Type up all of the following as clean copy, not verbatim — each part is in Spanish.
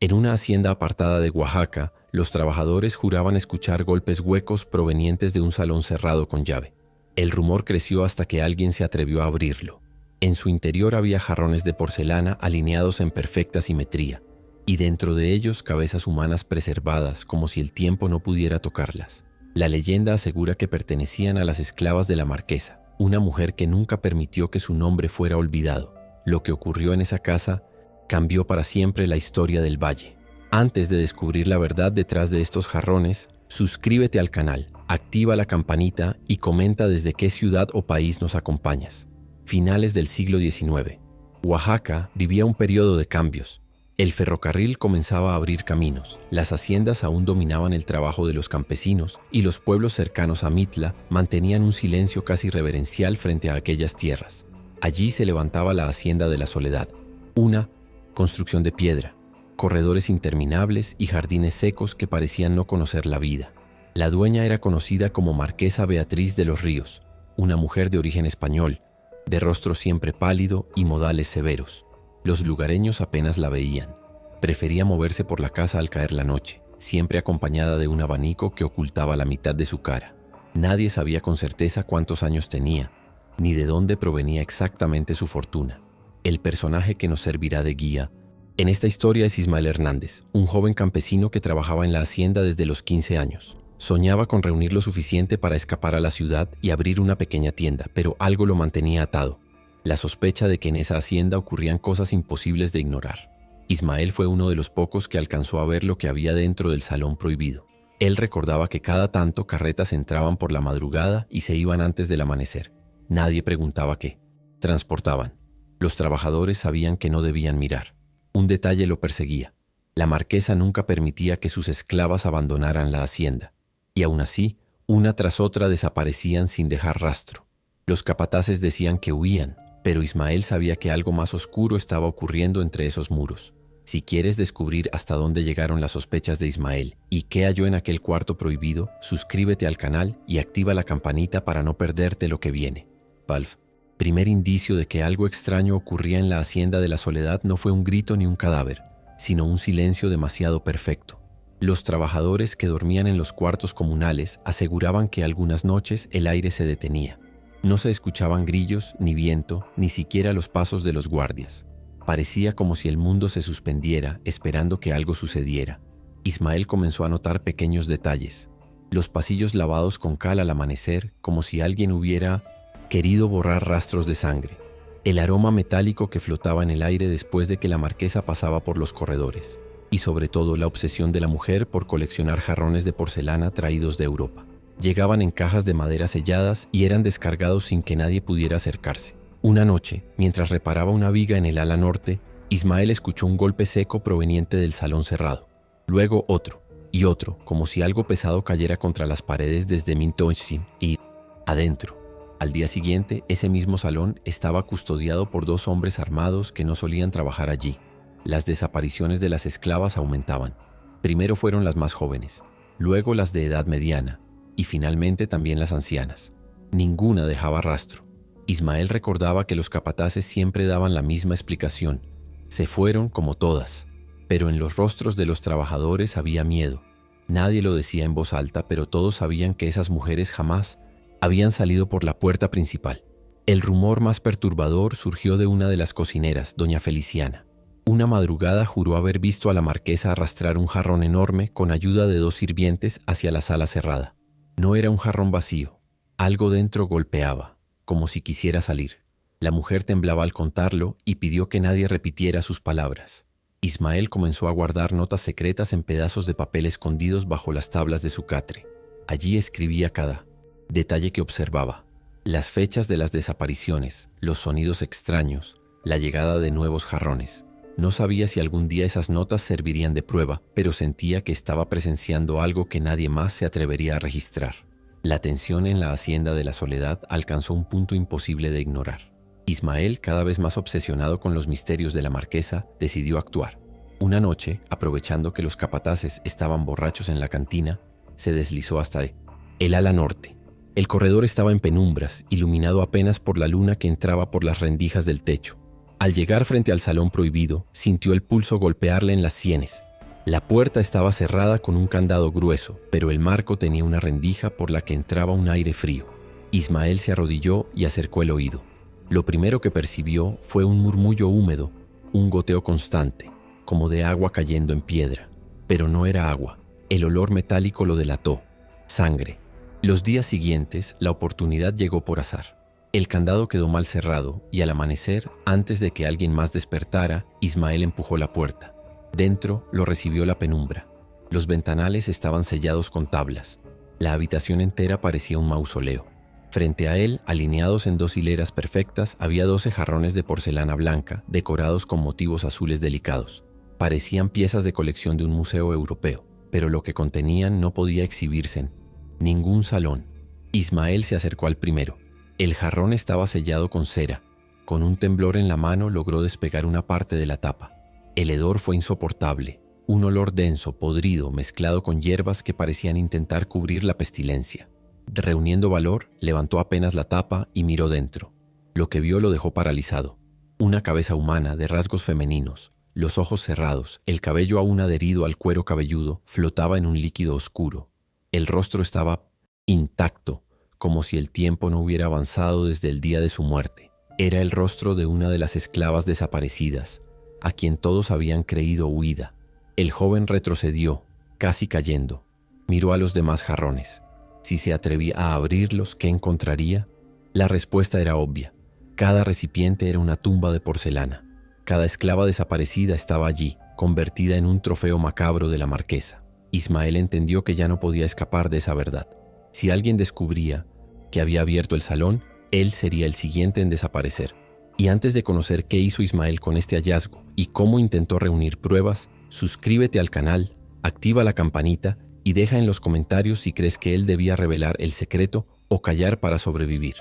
En una hacienda apartada de Oaxaca, los trabajadores juraban escuchar golpes huecos provenientes de un salón cerrado con llave. El rumor creció hasta que alguien se atrevió a abrirlo. En su interior había jarrones de porcelana alineados en perfecta simetría, y dentro de ellos cabezas humanas preservadas como si el tiempo no pudiera tocarlas. La leyenda asegura que pertenecían a las esclavas de la marquesa, una mujer que nunca permitió que su nombre fuera olvidado. Lo que ocurrió en esa casa cambió para siempre la historia del valle. Antes de descubrir la verdad detrás de estos jarrones, suscríbete al canal, activa la campanita y comenta desde qué ciudad o país nos acompañas. Finales del siglo XIX. Oaxaca vivía un periodo de cambios. El ferrocarril comenzaba a abrir caminos, las haciendas aún dominaban el trabajo de los campesinos y los pueblos cercanos a Mitla mantenían un silencio casi reverencial frente a aquellas tierras. Allí se levantaba la Hacienda de la Soledad, una construcción de piedra, corredores interminables y jardines secos que parecían no conocer la vida. La dueña era conocida como Marquesa Beatriz de los Ríos, una mujer de origen español, de rostro siempre pálido y modales severos. Los lugareños apenas la veían. Prefería moverse por la casa al caer la noche, siempre acompañada de un abanico que ocultaba la mitad de su cara. Nadie sabía con certeza cuántos años tenía, ni de dónde provenía exactamente su fortuna. El personaje que nos servirá de guía en esta historia es Ismael Hernández, un joven campesino que trabajaba en la hacienda desde los 15 años. Soñaba con reunir lo suficiente para escapar a la ciudad y abrir una pequeña tienda, pero algo lo mantenía atado: la sospecha de que en esa hacienda ocurrían cosas imposibles de ignorar. Ismael fue uno de los pocos que alcanzó a ver lo que había dentro del salón prohibido. Él recordaba que cada tanto carretas entraban por la madrugada y se iban antes del amanecer. Nadie preguntaba qué. Transportaban. Los trabajadores sabían que no debían mirar. Un detalle lo perseguía: la marquesa nunca permitía que sus esclavas abandonaran la hacienda, y aún así, una tras otra desaparecían sin dejar rastro. Los capataces decían que huían, pero Ismael sabía que algo más oscuro estaba ocurriendo entre esos muros. Si quieres descubrir hasta dónde llegaron las sospechas de Ismael y qué halló en aquel cuarto prohibido, suscríbete al canal y activa la campanita para no perderte lo que viene. Palf. Primer indicio de que algo extraño ocurría en la Hacienda de la Soledad no fue un grito ni un cadáver, sino un silencio demasiado perfecto. Los trabajadores que dormían en los cuartos comunales aseguraban que algunas noches el aire se detenía. No se escuchaban grillos, ni viento, ni siquiera los pasos de los guardias. Parecía como si el mundo se suspendiera, esperando que algo sucediera. Ismael comenzó a notar pequeños detalles. Los pasillos lavados con cal al amanecer, como si alguien hubiera querido borrar rastros de sangre. El aroma metálico que flotaba en el aire después de que la marquesa pasaba por los corredores. Y sobre todo la obsesión de la mujer por coleccionar jarrones de porcelana traídos de Europa. Llegaban en cajas de madera selladas y eran descargados sin que nadie pudiera acercarse. Una noche, mientras reparaba una viga en el ala norte, Ismael escuchó un golpe seco proveniente del salón cerrado. Luego otro, y otro, como si algo pesado cayera contra las paredes desde Mintoncin y adentro. Al día siguiente, ese mismo salón estaba custodiado por 2 hombres armados que no solían trabajar allí. Las desapariciones de las esclavas aumentaban. Primero fueron las más jóvenes, luego las de edad mediana, y finalmente también las ancianas. Ninguna dejaba rastro. Ismael recordaba que los capataces siempre daban la misma explicación: se fueron como todas. Pero en los rostros de los trabajadores había miedo. Nadie lo decía en voz alta, pero todos sabían que esas mujeres jamás habían salido por la puerta principal. El rumor más perturbador surgió de una de las cocineras, doña Feliciana. Una madrugada juró haber visto a la marquesa arrastrar un jarrón enorme con ayuda de 2 sirvientes hacia la sala cerrada. No era un jarrón vacío. Algo dentro golpeaba, como si quisiera salir. La mujer temblaba al contarlo y pidió que nadie repitiera sus palabras. Ismael comenzó a guardar notas secretas en pedazos de papel escondidos bajo las tablas de su catre. Allí escribía cada detalle que observaba: las fechas de las desapariciones, los sonidos extraños, la llegada de nuevos jarrones. No sabía si algún día esas notas servirían de prueba, pero sentía que estaba presenciando algo que nadie más se atrevería a registrar. La tensión en la Hacienda de la Soledad alcanzó un punto imposible de ignorar. Ismael, cada vez más obsesionado con los misterios de la marquesa, decidió actuar. Una noche, aprovechando que los capataces estaban borrachos en la cantina, se deslizó hasta el ala norte. El corredor estaba en penumbras, iluminado apenas por la luna que entraba por las rendijas del techo. Al llegar frente al salón prohibido, sintió el pulso golpearle en las sienes. La puerta estaba cerrada con un candado grueso, pero el marco tenía una rendija por la que entraba un aire frío. Ismael se arrodilló y acercó el oído. Lo primero que percibió fue un murmullo húmedo, un goteo constante, como de agua cayendo en piedra. Pero no era agua. El olor metálico lo delató. Sangre. Los días siguientes, la oportunidad llegó por azar. El candado quedó mal cerrado y al amanecer, antes de que alguien más despertara, Ismael empujó la puerta. Dentro lo recibió la penumbra. Los ventanales estaban sellados con tablas. La habitación entera parecía un mausoleo. Frente a él, alineados en 2 hileras perfectas, había 12 jarrones de porcelana blanca, decorados con motivos azules delicados. Parecían piezas de colección de un museo europeo, pero lo que contenían no podía exhibirse en ningún salón. Ismael se acercó al primero. El jarrón estaba sellado con cera. Con un temblor en la mano logró despegar una parte de la tapa. El hedor fue insoportable, un olor denso, podrido, mezclado con hierbas que parecían intentar cubrir la pestilencia. Reuniendo valor, levantó apenas la tapa y miró dentro. Lo que vio lo dejó paralizado. Una cabeza humana de rasgos femeninos, los ojos cerrados, el cabello aún adherido al cuero cabelludo, flotaba en un líquido oscuro. El rostro estaba intacto, como si el tiempo no hubiera avanzado desde el día de su muerte. Era el rostro de una de las esclavas desaparecidas, a quien todos habían creído huida. El joven retrocedió, casi cayendo. Miró a los demás jarrones. Si se atrevía a abrirlos, ¿qué encontraría? La respuesta era obvia. Cada recipiente era una tumba de porcelana. Cada esclava desaparecida estaba allí, convertida en un trofeo macabro de la marquesa. Ismael entendió que ya no podía escapar de esa verdad. Si alguien descubría que había abierto el salón, él sería el siguiente en desaparecer. Y antes de conocer qué hizo Ismael con este hallazgo y cómo intentó reunir pruebas, suscríbete al canal, activa la campanita y deja en los comentarios si crees que él debía revelar el secreto o callar para sobrevivir.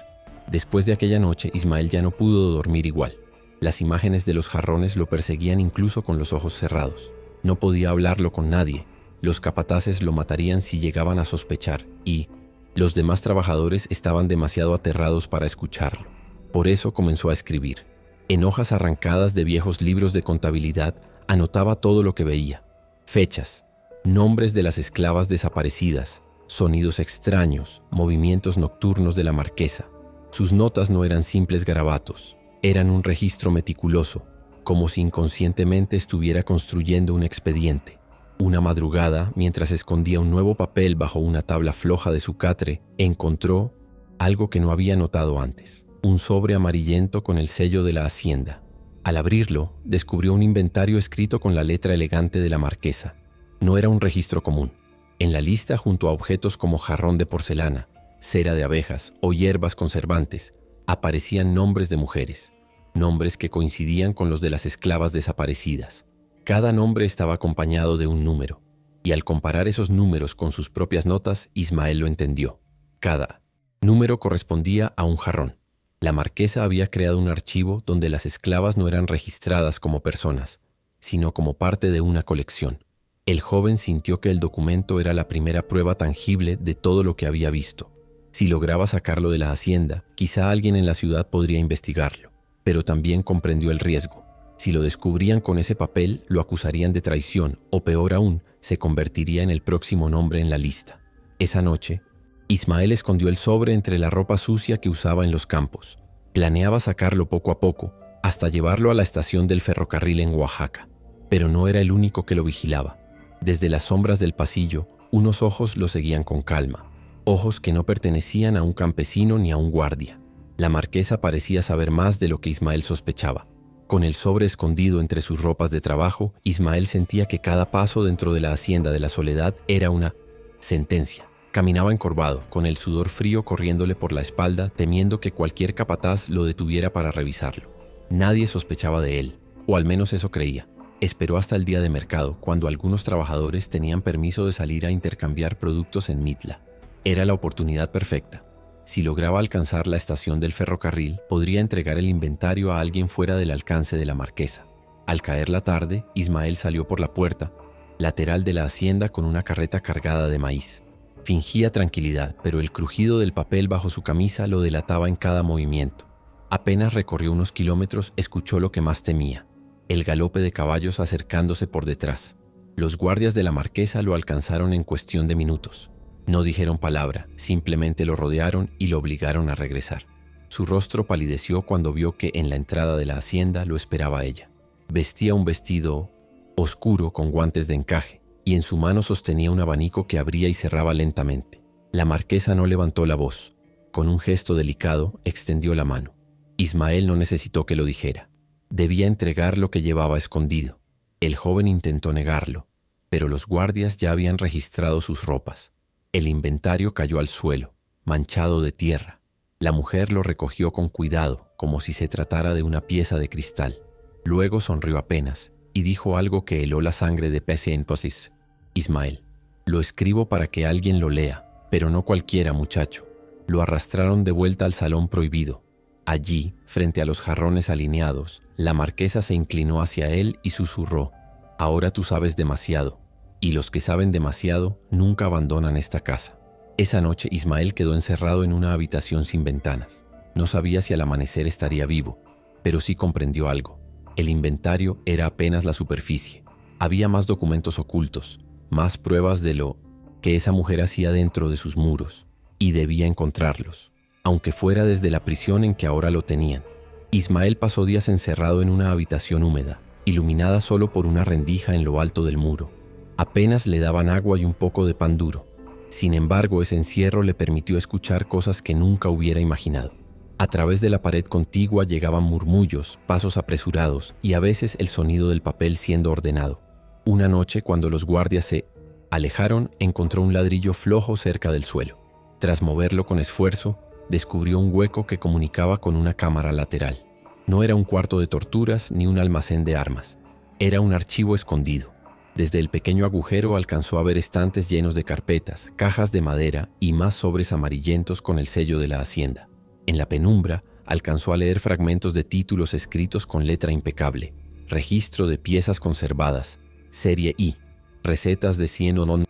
Después de aquella noche, Ismael ya no pudo dormir igual. Las imágenes de los jarrones lo perseguían incluso con los ojos cerrados. No podía hablarlo con nadie. Los capataces lo matarían si llegaban a sospechar y los demás trabajadores estaban demasiado aterrados para escucharlo. Por eso comenzó a escribir. En hojas arrancadas de viejos libros de contabilidad anotaba todo lo que veía. Fechas, nombres de las esclavas desaparecidas, sonidos extraños, movimientos nocturnos de la marquesa. Sus notas no eran simples garabatos, eran un registro meticuloso, como si inconscientemente estuviera construyendo un expediente. Una madrugada, mientras escondía un nuevo papel bajo una tabla floja de su catre, encontró algo que no había notado antes. Un sobre amarillento con el sello de la hacienda. Al abrirlo, descubrió un inventario escrito con la letra elegante de la marquesa. No era un registro común. En la lista, junto a objetos como jarrón de porcelana, cera de abejas o hierbas conservantes, aparecían nombres de mujeres, nombres que coincidían con los de las esclavas desaparecidas. Cada nombre estaba acompañado de un número, y al comparar esos números con sus propias notas, Ismael lo entendió. Cada número correspondía a un jarrón. La marquesa había creado un archivo donde las esclavas no eran registradas como personas, sino como parte de una colección. El joven sintió que el documento era la primera prueba tangible de todo lo que había visto. Si lograba sacarlo de la hacienda, quizá alguien en la ciudad podría investigarlo, pero también comprendió el riesgo. Si lo descubrían con ese papel, lo acusarían de traición o, peor aún, se convertiría en el próximo nombre en la lista. Esa noche, Ismael escondió el sobre entre la ropa sucia que usaba en los campos. Planeaba sacarlo poco a poco, hasta llevarlo a la estación del ferrocarril en Oaxaca. Pero no era el único que lo vigilaba. Desde las sombras del pasillo, unos ojos lo seguían con calma. Ojos que no pertenecían a un campesino ni a un guardia. La marquesa parecía saber más de lo que Ismael sospechaba. Con el sobre escondido entre sus ropas de trabajo, Ismael sentía que cada paso dentro de la hacienda de la Soledad era una sentencia. Caminaba encorvado, con el sudor frío corriéndole por la espalda, temiendo que cualquier capataz lo detuviera para revisarlo. Nadie sospechaba de él, o al menos eso creía. Esperó hasta el día de mercado, cuando algunos trabajadores tenían permiso de salir a intercambiar productos en Mitla. Era la oportunidad perfecta. Si lograba alcanzar la estación del ferrocarril, podría entregar el inventario a alguien fuera del alcance de la marquesa. Al caer la tarde, Ismael salió por la puerta lateral de la hacienda con una carreta cargada de maíz. Fingía tranquilidad, pero el crujido del papel bajo su camisa lo delataba en cada movimiento. Apenas recorrió unos kilómetros, escuchó lo que más temía: el galope de caballos acercándose por detrás. Los guardias de la marquesa lo alcanzaron en cuestión de minutos. No dijeron palabra, simplemente lo rodearon y lo obligaron a regresar. Su rostro palideció cuando vio que en la entrada de la hacienda lo esperaba ella. Vestía un vestido oscuro con guantes de encaje y en su mano sostenía un abanico que abría y cerraba lentamente. La marquesa no levantó la voz. Con un gesto delicado extendió la mano. Ismael no necesitó que lo dijera. Debía entregar lo que llevaba escondido. El joven intentó negarlo, pero los guardias ya habían registrado sus ropas. El inventario cayó al suelo, manchado de tierra. La mujer lo recogió con cuidado, como si se tratara de una pieza de cristal. Luego sonrió apenas y dijo algo que heló la sangre de Pese en Posis. Ismael, lo escribo para que alguien lo lea, pero no cualquiera, muchacho. Lo arrastraron de vuelta al salón prohibido. Allí, frente a los jarrones alineados, la marquesa se inclinó hacia él y susurró: «Ahora tú sabes demasiado, y los que saben demasiado nunca abandonan esta casa». Esa noche Ismael quedó encerrado en una habitación sin ventanas. No sabía si al amanecer estaría vivo, pero sí comprendió algo. El inventario era apenas la superficie. Había más documentos ocultos, más pruebas de lo que esa mujer hacía dentro de sus muros, y debía encontrarlos, aunque fuera desde la prisión en que ahora lo tenían. Ismael pasó días encerrado en una habitación húmeda, iluminada solo por una rendija en lo alto del muro. Apenas le daban agua y un poco de pan duro. Sin embargo, ese encierro le permitió escuchar cosas que nunca hubiera imaginado. A través de la pared contigua llegaban murmullos, pasos apresurados y a veces el sonido del papel siendo ordenado. Una noche, cuando los guardias se alejaron, encontró un ladrillo flojo cerca del suelo. Tras moverlo con esfuerzo, descubrió un hueco que comunicaba con una cámara lateral. No era un cuarto de torturas ni un almacén de armas. Era un archivo escondido. Desde el pequeño agujero alcanzó a ver estantes llenos de carpetas, cajas de madera y más sobres amarillentos con el sello de la hacienda. En la penumbra alcanzó a leer fragmentos de títulos escritos con letra impecable: registro de piezas conservadas, serie I, recetas de 100 o no,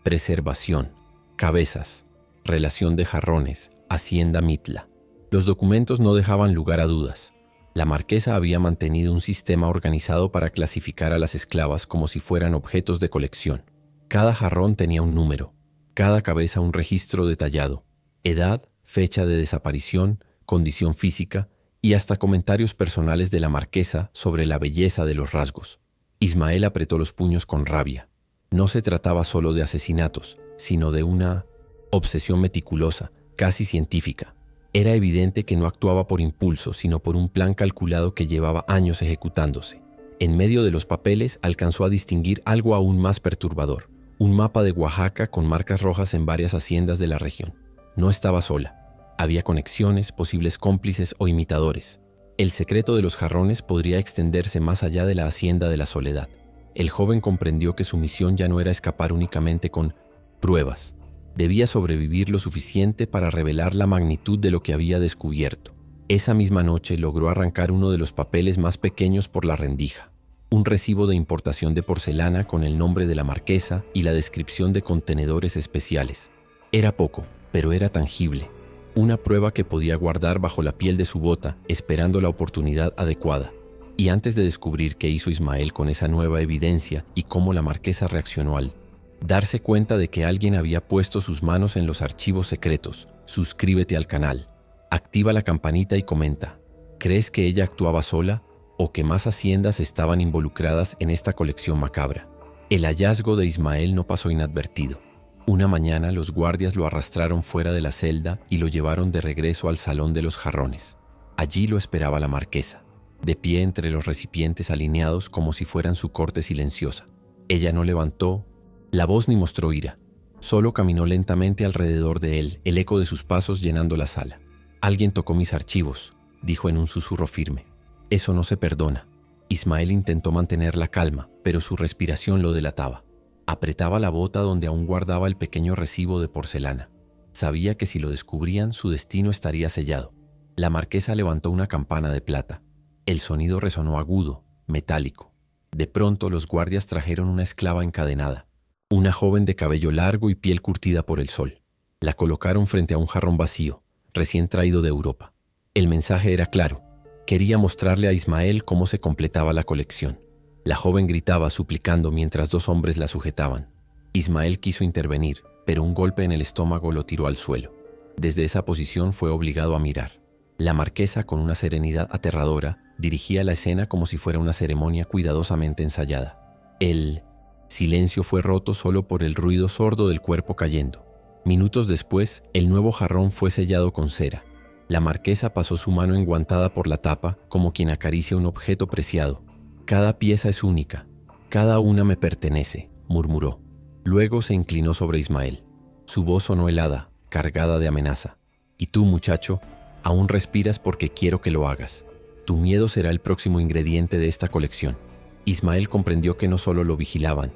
preservación, cabezas, relación de jarrones, hacienda Mitla. Los documentos no dejaban lugar a dudas. La marquesa había mantenido un sistema organizado para clasificar a las esclavas como si fueran objetos de colección. Cada jarrón tenía un número, cada cabeza un registro detallado, edad, fecha de desaparición, condición física y hasta comentarios personales de la marquesa sobre la belleza de los rasgos. Ismael apretó los puños con rabia. No se trataba solo de asesinatos, sino de una obsesión meticulosa, casi científica. Era evidente que no actuaba por impulso, sino por un plan calculado que llevaba años ejecutándose. En medio de los papeles alcanzó a distinguir algo aún más perturbador: un mapa de Oaxaca con marcas rojas en varias haciendas de la región. No estaba sola. Había conexiones, posibles cómplices o imitadores. El secreto de los jarrones podría extenderse más allá de la hacienda de la Soledad. El joven comprendió que su misión ya no era escapar únicamente con pruebas. Debía sobrevivir lo suficiente para revelar la magnitud de lo que había descubierto. Esa misma noche logró arrancar uno de los papeles más pequeños por la rendija. Un recibo de importación de porcelana con el nombre de la marquesa y la descripción de contenedores especiales. Era poco, pero era tangible. Una prueba que podía guardar bajo la piel de su bota, esperando la oportunidad adecuada. Y antes de descubrir qué hizo Ismael con esa nueva evidencia y cómo la marquesa reaccionó al darse cuenta de que alguien había puesto sus manos en los archivos secretos, suscríbete al canal, activa la campanita y comenta. ¿Crees que ella actuaba sola o que más haciendas estaban involucradas en esta colección macabra? El hallazgo de Ismael no pasó inadvertido. Una mañana los guardias lo arrastraron fuera de la celda y lo llevaron de regreso al salón de los jarrones. Allí lo esperaba la marquesa, de pie entre los recipientes alineados como si fueran su corte silenciosa. Ella no levantó la voz ni mostró ira. Solo caminó lentamente alrededor de él, el eco de sus pasos llenando la sala. «Alguien tocó mis archivos», dijo en un susurro firme. «Eso no se perdona». Ismael intentó mantener la calma, pero su respiración lo delataba. Apretaba la bota donde aún guardaba el pequeño recibo de porcelana. Sabía que si lo descubrían, su destino estaría sellado. La marquesa levantó una campana de plata. El sonido resonó agudo, metálico. De pronto los guardias trajeron una esclava encadenada. Una joven de cabello largo y piel curtida por el sol. La colocaron frente a un jarrón vacío, recién traído de Europa. El mensaje era claro. Quería mostrarle a Ismael cómo se completaba la colección. La joven gritaba suplicando mientras dos hombres la sujetaban. Ismael quiso intervenir, pero un golpe en el estómago lo tiró al suelo. Desde esa posición fue obligado a mirar. La marquesa, con una serenidad aterradora, dirigía la escena como si fuera una ceremonia cuidadosamente ensayada. El silencio fue roto solo por el ruido sordo del cuerpo cayendo. Minutos después, el nuevo jarrón fue sellado con cera. La marquesa pasó su mano enguantada por la tapa como quien acaricia un objeto preciado. «Cada pieza es única. Cada una me pertenece», murmuró. Luego se inclinó sobre Ismael. Su voz sonó helada, cargada de amenaza. «Y tú, muchacho, aún respiras porque quiero que lo hagas. Tu miedo será el próximo ingrediente de esta colección». Ismael comprendió que no solo lo vigilaban,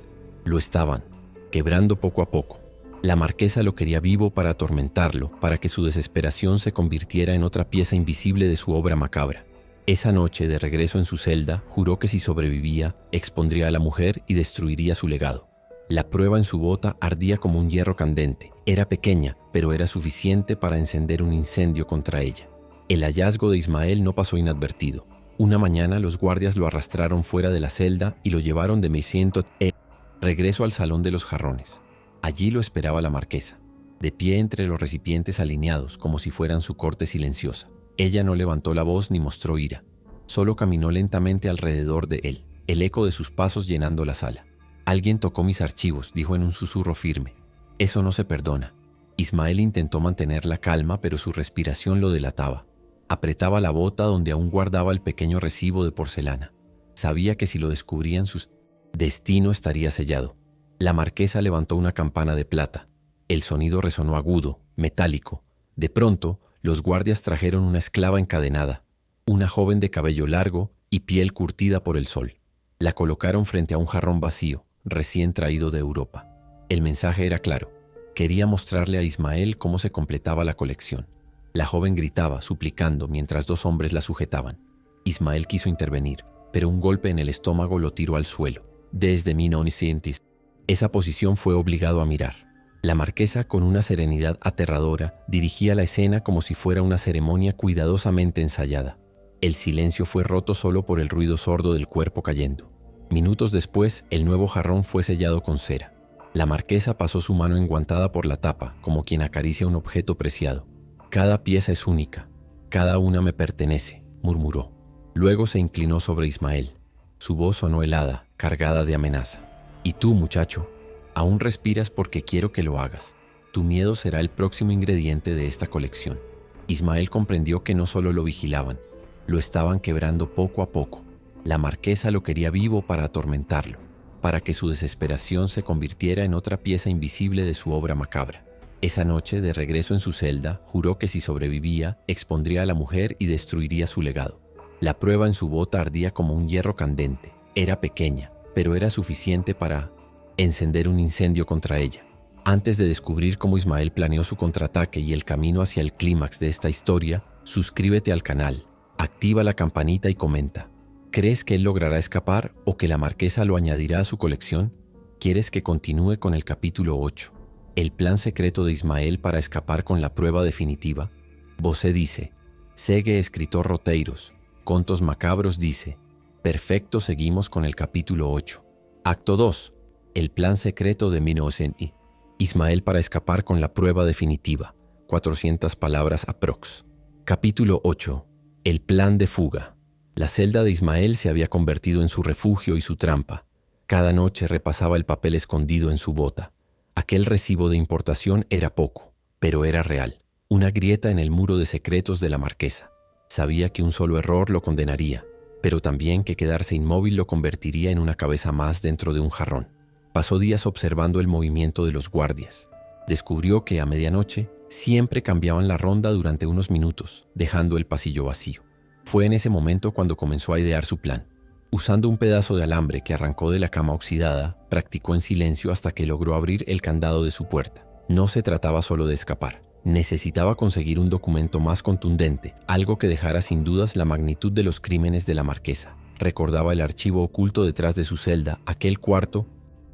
lo estaban, quebrando poco a poco. La marquesa lo quería vivo para atormentarlo, para que su desesperación se convirtiera en otra pieza invisible de su obra macabra. Esa noche, de regreso en su celda, juró que si sobrevivía, expondría a la mujer y destruiría su legado. La prueba en su bota ardía como un hierro candente. Era pequeña, pero era suficiente para encender un incendio contra ella. El hallazgo de Ismael no pasó inadvertido. Una mañana los guardias lo arrastraron fuera de la celda y lo llevaron de regreso al salón de los jarrones. Allí lo esperaba la marquesa, de pie entre los recipientes alineados como si fueran su corte silenciosa. Ella no levantó la voz ni mostró ira. Solo caminó lentamente alrededor de él, el eco de sus pasos llenando la sala. «Alguien tocó mis archivos», dijo en un susurro firme. «Eso no se perdona». Ismael intentó mantener la calma, pero su respiración lo delataba. Apretaba la bota donde aún guardaba el pequeño recibo de porcelana. Sabía que si lo descubrían, su destino estaría sellado. La marquesa levantó una campana de plata. El sonido resonó agudo, metálico. De pronto, los guardias trajeron una esclava encadenada, una joven de cabello largo y piel curtida por el sol. La colocaron frente a un jarrón vacío, recién traído de Europa. El mensaje era claro. Quería mostrarle a Ismael cómo se completaba la colección. La joven gritaba, suplicando, mientras dos hombres la sujetaban. Ismael quiso intervenir, pero un golpe en el estómago lo tiró al suelo. Desde 1900, esa posición fue obligado a mirar. La marquesa, con una serenidad aterradora, dirigía la escena como si fuera una ceremonia cuidadosamente ensayada. El silencio fue roto solo por el ruido sordo del cuerpo cayendo. Minutos después, el nuevo jarrón fue sellado con cera. La marquesa pasó su mano enguantada por la tapa, como quien acaricia un objeto preciado. «Cada pieza es única. Cada una me pertenece», murmuró. Luego se inclinó sobre Ismael. Su voz sonó helada, cargada de amenaza. «Y tú, muchacho, aún respiras porque quiero que lo hagas. Tu miedo será el próximo ingrediente de esta colección». Ismael comprendió que no solo lo vigilaban, lo estaban quebrando poco a poco. La marquesa lo quería vivo para atormentarlo, para que su desesperación se convirtiera en otra pieza invisible de su obra macabra. Esa noche, de regreso en su celda, juró que si sobrevivía, expondría a la mujer y destruiría su legado. La prueba en su bota ardía como un hierro candente. Era pequeña, pero era suficiente para encender un incendio contra ella. Antes de descubrir cómo Ismael planeó su contraataque y el camino hacia el clímax de esta historia, suscríbete al canal, activa la campanita y comenta. ¿Crees que él logrará escapar o que la marquesa lo añadirá a su colección? ¿Quieres que continúe con el capítulo 8? El plan secreto de Ismael para escapar con la prueba definitiva. Você dice, segue escritor Roteiros. Contos Macabros dice, perfecto, seguimos con el capítulo 8. Acto 2. El plan secreto de 1900. Ismael para escapar con la prueba definitiva. 400 palabras aprox. Capítulo 8. El plan de fuga. La celda de Ismael se había convertido en su refugio y su trampa. Cada noche repasaba el papel escondido en su bota. Aquel recibo de importación era poco, pero era real. Una grieta en el muro de secretos de la marquesa. Sabía que un solo error lo condenaría, pero también que quedarse inmóvil lo convertiría en una cabeza más dentro de un jarrón. Pasó días observando el movimiento de los guardias. Descubrió que a medianoche siempre cambiaban la ronda durante unos minutos, dejando el pasillo vacío. Fue en ese momento cuando comenzó a idear su plan. Usando un pedazo de alambre que arrancó de la cama oxidada, practicó en silencio hasta que logró abrir el candado de su puerta. No se trataba solo de escapar. Necesitaba conseguir un documento más contundente, algo que dejara sin dudas la magnitud de los crímenes de la marquesa. Recordaba el archivo oculto detrás de su celda, aquel cuarto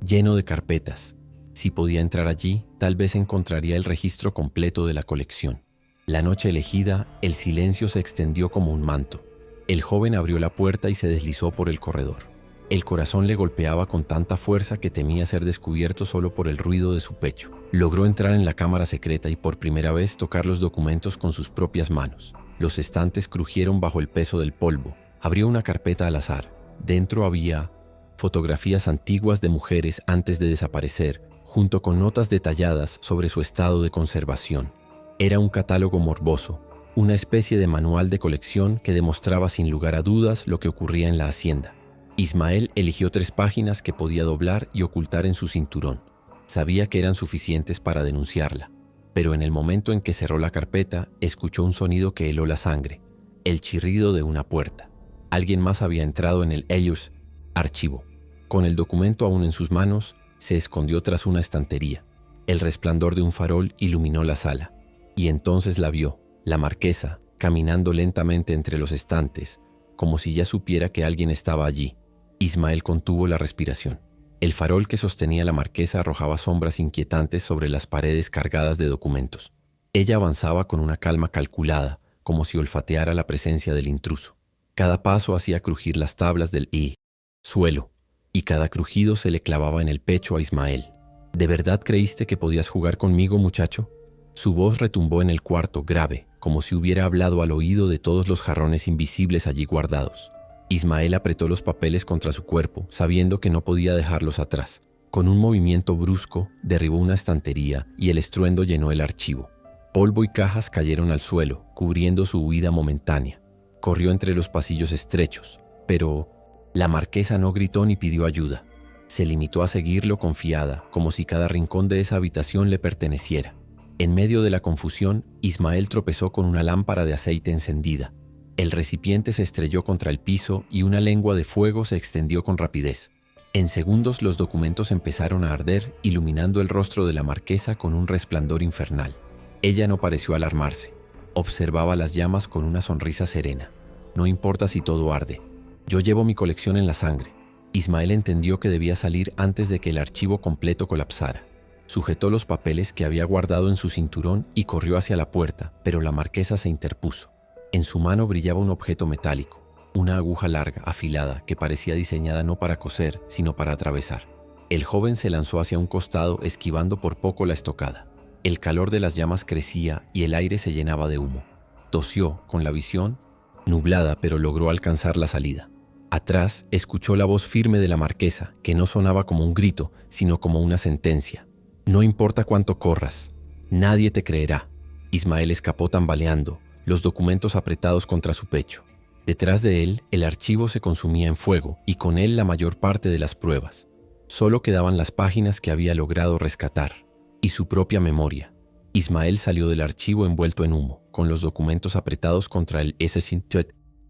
lleno de carpetas. Si podía entrar allí, tal vez encontraría el registro completo de la colección. La noche elegida, el silencio se extendió como un manto. El joven abrió la puerta y se deslizó por el corredor. El corazón le golpeaba con tanta fuerza que temía ser descubierto solo por el ruido de su pecho. Logró entrar en la cámara secreta y por primera vez tocar los documentos con sus propias manos. Los estantes crujieron bajo el peso del polvo. Abrió una carpeta al azar. Dentro había fotografías antiguas de mujeres antes de desaparecer, junto con notas detalladas sobre su estado de conservación. Era un catálogo morboso, una especie de manual de colección que demostraba sin lugar a dudas lo que ocurría en la hacienda. Ismael eligió 3 páginas que podía doblar y ocultar en su cinturón. Sabía que eran suficientes para denunciarla, pero en el momento en que cerró la carpeta, escuchó un sonido que heló la sangre, el chirrido de una puerta. Alguien más había entrado en el Ellos archivo. Con el documento aún en sus manos, se escondió tras una estantería. El resplandor de un farol iluminó la sala, y entonces la vio, la marquesa, caminando lentamente entre los estantes, como si ya supiera que alguien estaba allí. Ismael contuvo la respiración. El farol que sostenía la marquesa arrojaba sombras inquietantes sobre las paredes cargadas de documentos. Ella avanzaba con una calma calculada, como si olfateara la presencia del intruso. Cada paso hacía crujir las tablas del suelo, y cada crujido se le clavaba en el pecho a Ismael. ¿De verdad creíste que podías jugar conmigo, muchacho? Su voz retumbó en el cuarto, grave, como si hubiera hablado al oído de todos los jarrones invisibles allí guardados. Ismael apretó los papeles contra su cuerpo, sabiendo que no podía dejarlos atrás. Con un movimiento brusco, derribó una estantería y el estruendo llenó el archivo. Polvo y cajas cayeron al suelo, cubriendo su huida momentánea. Corrió entre los pasillos estrechos, pero la marquesa no gritó ni pidió ayuda. Se limitó a seguirlo confiada, como si cada rincón de esa habitación le perteneciera. En medio de la confusión, Ismael tropezó con una lámpara de aceite encendida. El recipiente se estrelló contra el piso y una lengua de fuego se extendió con rapidez. En segundos los documentos empezaron a arder, iluminando el rostro de la marquesa con un resplandor infernal. Ella no pareció alarmarse. Observaba las llamas con una sonrisa serena. No importa si todo arde. Yo llevo mi colección en la sangre. Ismael entendió que debía salir antes de que el archivo completo colapsara. Sujetó los papeles que había guardado en su cinturón y corrió hacia la puerta, pero la marquesa se interpuso. En su mano brillaba un objeto metálico, una aguja larga, afilada, que parecía diseñada no para coser, sino para atravesar. El joven se lanzó hacia un costado, esquivando por poco la estocada. El calor de las llamas crecía y el aire se llenaba de humo. Tosió, con la visión nublada, pero logró alcanzar la salida. Atrás, escuchó la voz firme de la marquesa, que no sonaba como un grito, sino como una sentencia. No importa cuánto corras, nadie te creerá. Ismael escapó tambaleando, los documentos apretados contra su pecho. Detrás de él, el archivo se consumía en fuego y con él la mayor parte de las pruebas. Solo quedaban las páginas que había logrado rescatar y su propia memoria. Ismael salió del archivo envuelto en humo, con los documentos apretados contra el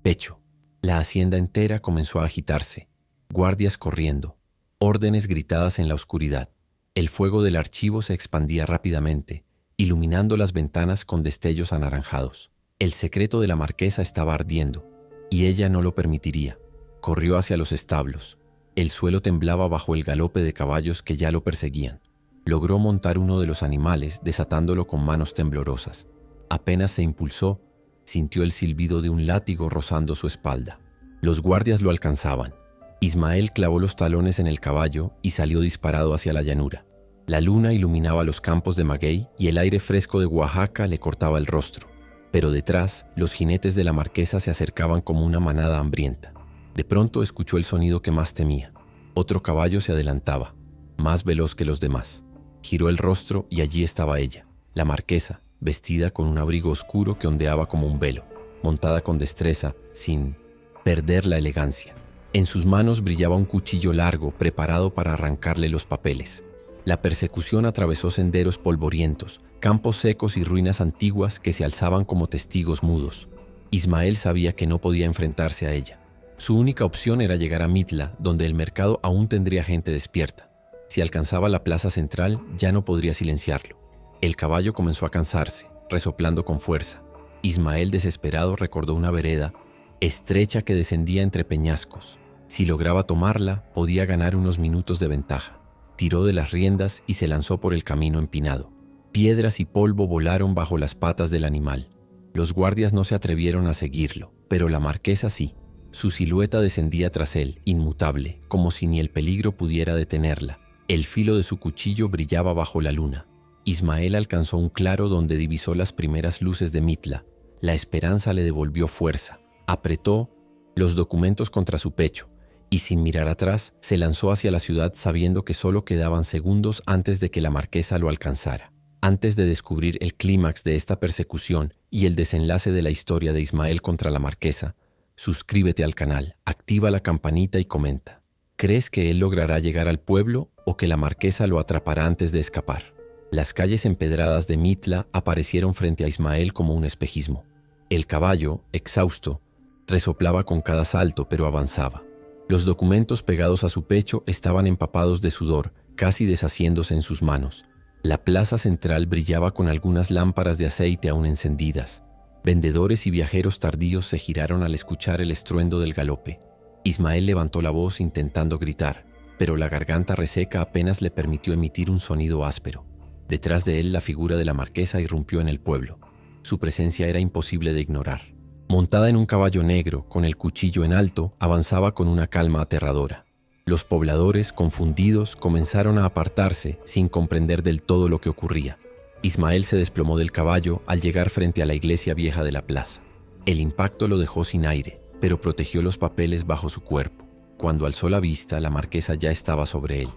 pecho. La hacienda entera comenzó a agitarse. Guardias corriendo, órdenes gritadas en la oscuridad. El fuego del archivo se expandía rápidamente, iluminando las ventanas con destellos anaranjados. El secreto de la marquesa estaba ardiendo, y ella no lo permitiría. Corrió hacia los establos. El suelo temblaba bajo el galope de caballos que ya lo perseguían. Logró montar uno de los animales, desatándolo con manos temblorosas. Apenas se impulsó, sintió el silbido de un látigo rozando su espalda. Los guardias lo alcanzaban. Ismael clavó los talones en el caballo y salió disparado hacia la llanura. La luna iluminaba los campos de maguey y el aire fresco de Oaxaca le cortaba el rostro. Pero detrás, los jinetes de la marquesa se acercaban como una manada hambrienta. De pronto escuchó el sonido que más temía. Otro caballo se adelantaba, más veloz que los demás. Giró el rostro y allí estaba ella, la marquesa, vestida con un abrigo oscuro que ondeaba como un velo, montada con destreza, sin perder la elegancia. En sus manos brillaba un cuchillo largo preparado para arrancarle los papeles. La persecución atravesó senderos polvorientos, campos secos y ruinas antiguas que se alzaban como testigos mudos. Ismael sabía que no podía enfrentarse a ella. Su única opción era llegar a Mitla, donde el mercado aún tendría gente despierta. Si alcanzaba la plaza central, ya no podría silenciarlo. El caballo comenzó a cansarse, resoplando con fuerza. Ismael, desesperado, recordó una vereda estrecha que descendía entre peñascos. Si lograba tomarla, podía ganar unos minutos de ventaja. Tiró de las riendas y se lanzó por el camino empinado. Piedras y polvo volaron bajo las patas del animal. Los guardias no se atrevieron a seguirlo, pero la marquesa sí. Su silueta descendía tras él, inmutable, como si ni el peligro pudiera detenerla. El filo de su cuchillo brillaba bajo la luna. Ismael alcanzó un claro donde divisó las primeras luces de Mitla. La esperanza le devolvió fuerza. Apretó los documentos contra su pecho y, sin mirar atrás, se lanzó hacia la ciudad sabiendo que solo quedaban segundos antes de que la marquesa lo alcanzara. Antes de descubrir el clímax de esta persecución y el desenlace de la historia de Ismael contra la marquesa, suscríbete al canal, activa la campanita y comenta. ¿Crees que él logrará llegar al pueblo o que la marquesa lo atrapará antes de escapar? Las calles empedradas de Mitla aparecieron frente a Ismael como un espejismo. El caballo, exhausto, resoplaba con cada salto, pero avanzaba. Los documentos pegados a su pecho estaban empapados de sudor, casi deshaciéndose en sus manos. La plaza central brillaba con algunas lámparas de aceite aún encendidas. Vendedores y viajeros tardíos se giraron al escuchar el estruendo del galope. Ismael levantó la voz intentando gritar, pero la garganta reseca apenas le permitió emitir un sonido áspero. Detrás de él, la figura de la marquesa irrumpió en el pueblo. Su presencia era imposible de ignorar. Montada en un caballo negro, con el cuchillo en alto, avanzaba con una calma aterradora. Los pobladores, confundidos, comenzaron a apartarse sin comprender del todo lo que ocurría. Ismael se desplomó del caballo al llegar frente a la iglesia vieja de la plaza. El impacto lo dejó sin aire, pero protegió los papeles bajo su cuerpo. Cuando alzó la vista, la marquesa ya estaba sobre él.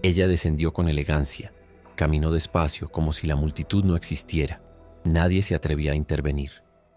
Ella descendió con elegancia. Caminó despacio, como si la multitud no existiera. Nadie se atrevía a intervenir.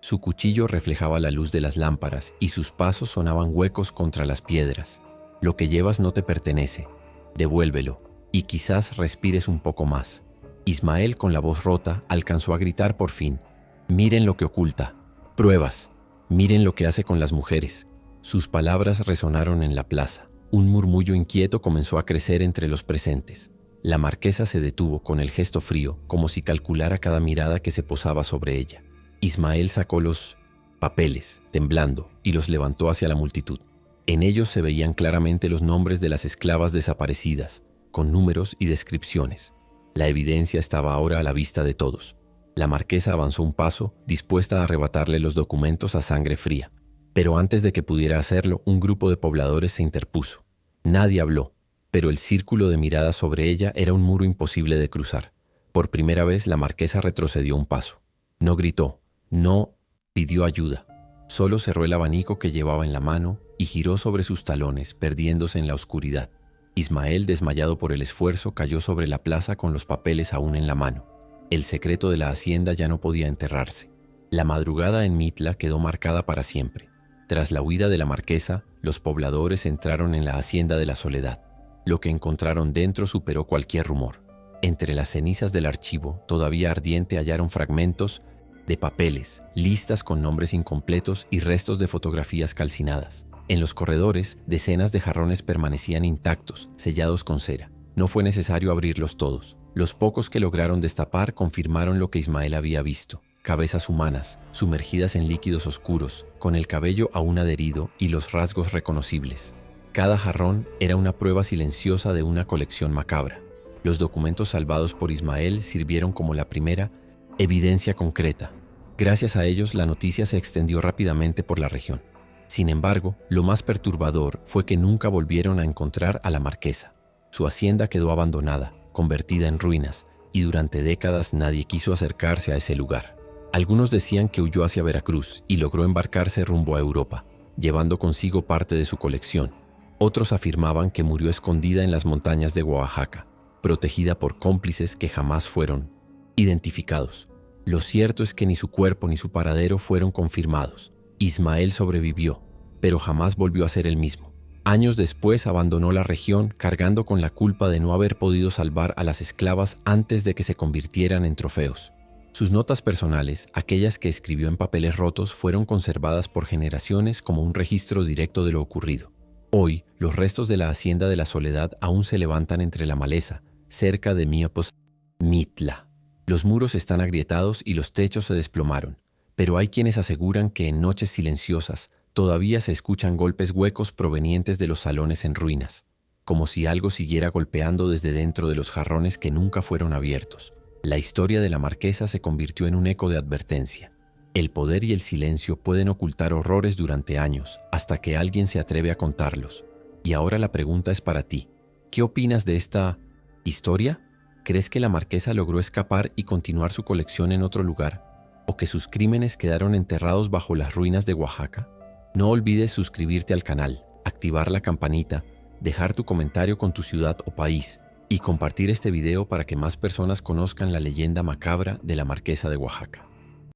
Su cuchillo reflejaba la luz de las lámparas y sus pasos sonaban huecos contra las piedras. Lo que llevas no te pertenece. Devuélvelo, y quizás respires un poco más. Ismael, con la voz rota, alcanzó a gritar por fin. Miren lo que oculta. Pruebas. Miren lo que hace con las mujeres. Sus palabras resonaron en la plaza. Un murmullo inquieto comenzó a crecer entre los presentes. La marquesa se detuvo con el gesto frío, como si calculara cada mirada que se posaba sobre ella. Ismael sacó los papeles, temblando, y los levantó hacia la multitud. En ellos se veían claramente los nombres de las esclavas desaparecidas, con números y descripciones. La evidencia estaba ahora a la vista de todos. La marquesa avanzó un paso, dispuesta a arrebatarle los documentos a sangre fría. Pero antes de que pudiera hacerlo, un grupo de pobladores se interpuso. Nadie habló, pero el círculo de miradas sobre ella era un muro imposible de cruzar. Por primera vez, la marquesa retrocedió un paso. No gritó, no pidió ayuda. Solo cerró el abanico que llevaba en la mano y giró sobre sus talones, perdiéndose en la oscuridad. Ismael, desmayado por el esfuerzo, cayó sobre la plaza con los papeles aún en la mano. El secreto de la hacienda ya no podía enterrarse. La madrugada en Mitla quedó marcada para siempre. Tras la huida de la marquesa, los pobladores entraron en la hacienda de la Soledad. Lo que encontraron dentro superó cualquier rumor. Entre las cenizas del archivo, todavía ardiente, hallaron fragmentos de papeles, listas con nombres incompletos y restos de fotografías calcinadas. En los corredores, decenas de jarrones permanecían intactos, sellados con cera. No fue necesario abrirlos todos. Los pocos que lograron destapar confirmaron lo que Ismael había visto. Cabezas humanas, sumergidas en líquidos oscuros, con el cabello aún adherido y los rasgos reconocibles. Cada jarrón era una prueba silenciosa de una colección macabra. Los documentos salvados por Ismael sirvieron como la primera evidencia concreta. Gracias a ellos, la noticia se extendió rápidamente por la región. Sin embargo, lo más perturbador fue que nunca volvieron a encontrar a la marquesa. Su hacienda quedó abandonada, convertida en ruinas, y durante décadas nadie quiso acercarse a ese lugar. Algunos decían que huyó hacia Veracruz y logró embarcarse rumbo a Europa, llevando consigo parte de su colección. Otros afirmaban que murió escondida en las montañas de Oaxaca, protegida por cómplices que jamás fueron identificados. Lo cierto es que ni su cuerpo ni su paradero fueron confirmados. Ismael sobrevivió, pero jamás volvió a ser el mismo. Años después abandonó la región cargando con la culpa de no haber podido salvar a las esclavas antes de que se convirtieran en trofeos. Sus notas personales, aquellas que escribió en papeles rotos, fueron conservadas por generaciones como un registro directo de lo ocurrido. Hoy, los restos de la hacienda de la Soledad aún se levantan entre la maleza, cerca de Mitla. Los muros están agrietados y los techos se desplomaron, pero hay quienes aseguran que en noches silenciosas todavía se escuchan golpes huecos provenientes de los salones en ruinas, como si algo siguiera golpeando desde dentro de los jarrones que nunca fueron abiertos. La historia de la marquesa se convirtió en un eco de advertencia. El poder y el silencio pueden ocultar horrores durante años, hasta que alguien se atreve a contarlos. Y ahora la pregunta es para ti. ¿Qué opinas de esta historia? ¿Crees que la marquesa logró escapar y continuar su colección en otro lugar? ¿O que sus crímenes quedaron enterrados bajo las ruinas de Oaxaca? No olvides suscribirte al canal, activar la campanita, dejar tu comentario con tu ciudad o país y compartir este video para que más personas conozcan la leyenda macabra de la marquesa de Oaxaca.